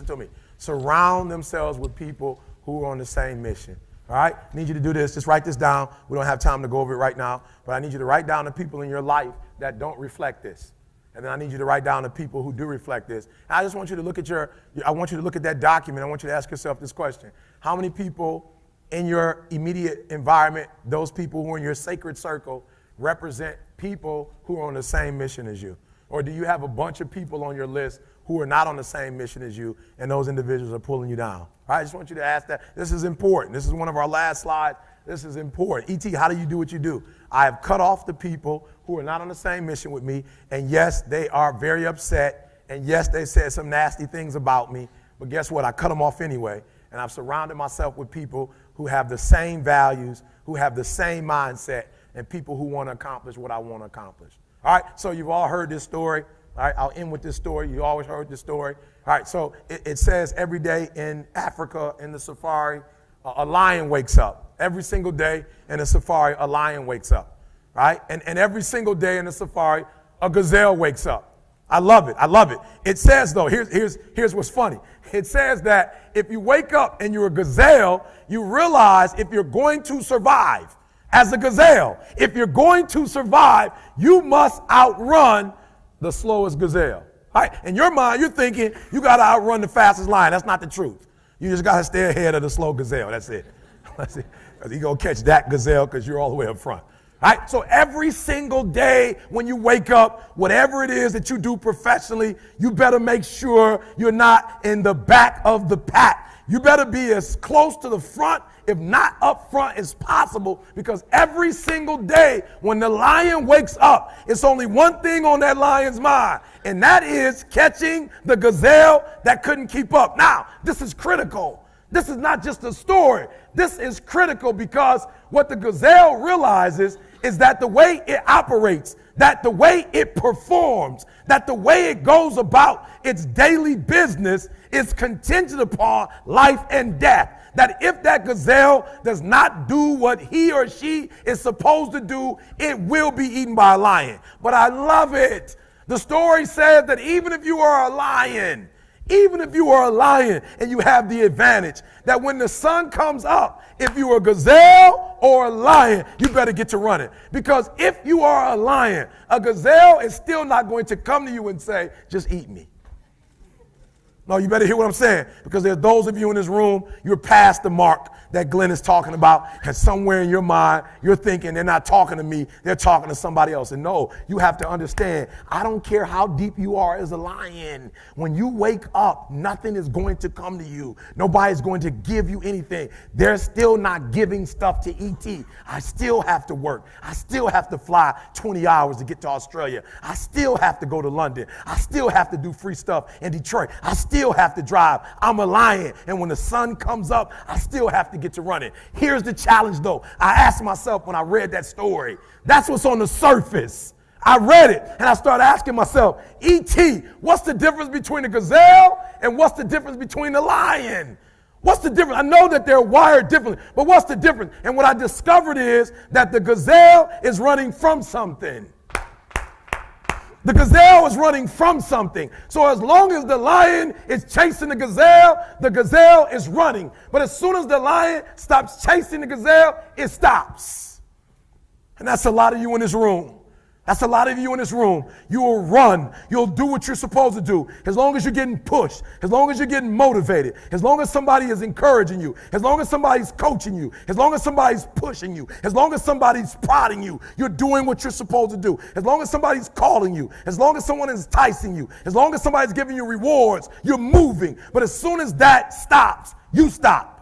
to me. Surround themselves with people who are on the same mission. All right? I need you to do this. Just write this down. We don't have time to go over it right now, but I need you to write down the people in your life that don't reflect this. And then I need you to write down the people who do reflect this. And I just want you to look at I want you to look at that document. I want you to ask yourself this question. How many people in your immediate environment, those people who are in your sacred circle, represent people who are on the same mission as you? Or do you have a bunch of people on your list who are not on the same mission as you, and those individuals are pulling you down? All right, I just want you to ask that. This is important. This is one of our last slides. This is important. E.T., how do you do what you do? I have cut off the people who are not on the same mission with me, and yes, they are very upset, and yes, they said some nasty things about me, but guess what? I cut them off anyway, and I've surrounded myself with people who have the same values, who have the same mindset, and people who want to accomplish what I want to accomplish. All right, so you've all heard this story. All right, I'll end with this story. You always heard this story. All right, so it says every day in Africa, in the safari, a lion wakes up. Every single day in the safari, a lion wakes up, right? And every single day in the safari, a gazelle wakes up. I love it. I love it. It says, though, here's what's funny. It says that if you wake up and you're a gazelle, you realize if you're going to survive as a gazelle, if you're going to survive, you must outrun the slowest gazelle. All right? In your mind, you're thinking you got to outrun the fastest lion. That's not the truth. You just got to stay ahead of the slow gazelle. That's it. That's it. Because you're going to catch that gazelle because you're all the way up front. All right? So every single day when you wake up, whatever it is that you do professionally, you better make sure you're not in the back of the pack. You better be as close to the front, if not up front, as possible, because every single day when the lion wakes up, it's only one thing on that lion's mind, and that is catching the gazelle that couldn't keep up. Now, this is critical. This is not just a story. This is critical because what the gazelle realizes is that the way it operates, that the way it performs, that the way it goes about its daily business is contingent upon life and death. That if that gazelle does not do what he or she is supposed to do, it will be eaten by a lion. But I love it. The story says that even if you are a lion and you have the advantage, that when the sun comes up, if you're a gazelle or a lion, you better get to running. Because if you are a lion, a gazelle is still not going to come to you and say, just eat me. No, you better hear what I'm saying, because there's those of you in this room, you're past the mark that Glenn is talking about, and somewhere in your mind, you're thinking they're not talking to me, they're talking to somebody else. And no, you have to understand, I don't care how deep you are as a lion. When you wake up, nothing is going to come to you. Nobody's going to give you anything. They're still not giving stuff to E.T. I still have to work. I still have to fly 20 hours to get to Australia. I still have to go to London. I still have to do free stuff in Detroit. I still have to drive. I'm a lion. And when the sun comes up, I still have to get to running. Here's the challenge, though. I asked myself when I read that story, that's what's on the surface. I read it and I started asking myself, E.T., what's the difference between a gazelle and what's the difference between a lion? What's the difference? I know that they're wired differently, but what's the difference? And what I discovered is that the gazelle is running from something. The gazelle is running from something. So as long as the lion is chasing the gazelle is running. But as soon as the lion stops chasing the gazelle, it stops. And that's a lot of you in this room. That's a lot of you in this room. You will run. You'll do what you're supposed to do. As long as you're getting pushed, as long as you're getting motivated, as long as somebody is encouraging you, as long as somebody's coaching you, as long as somebody's pushing you, as long as somebody's prodding you, you're doing what you're supposed to do. As long as somebody's calling you, as long as someone is enticing you, as long as somebody's giving you rewards, you're moving. But as soon as that stops, you stop.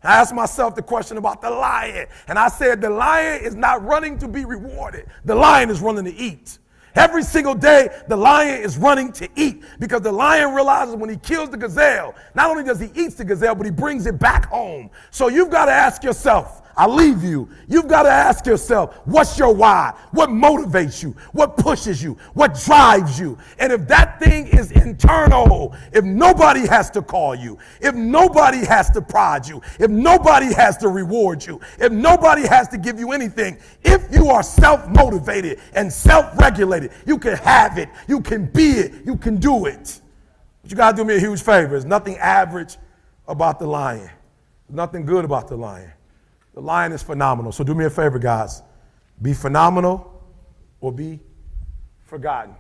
I asked myself the question about the lion, and I said the lion is not running to be rewarded. The lion is running to eat. Every single day, the lion is running to eat because the lion realizes when he kills the gazelle, not only does he eat the gazelle, but he brings it back home. So you've got to ask yourself, I leave you. You've got to ask yourself, what's your why? What motivates you? What pushes you? What drives you? And if that thing is internal, if nobody has to call you, if nobody has to prod you, if nobody has to reward you, if nobody has to give you anything, if you are self-motivated and self-regulated, you can have it, you can be it, you can do it. But you got to do me a huge favor. There's nothing average about the lion. There's nothing good about the lion. The lion is phenomenal. So do me a favor, guys. Be phenomenal or be forgotten.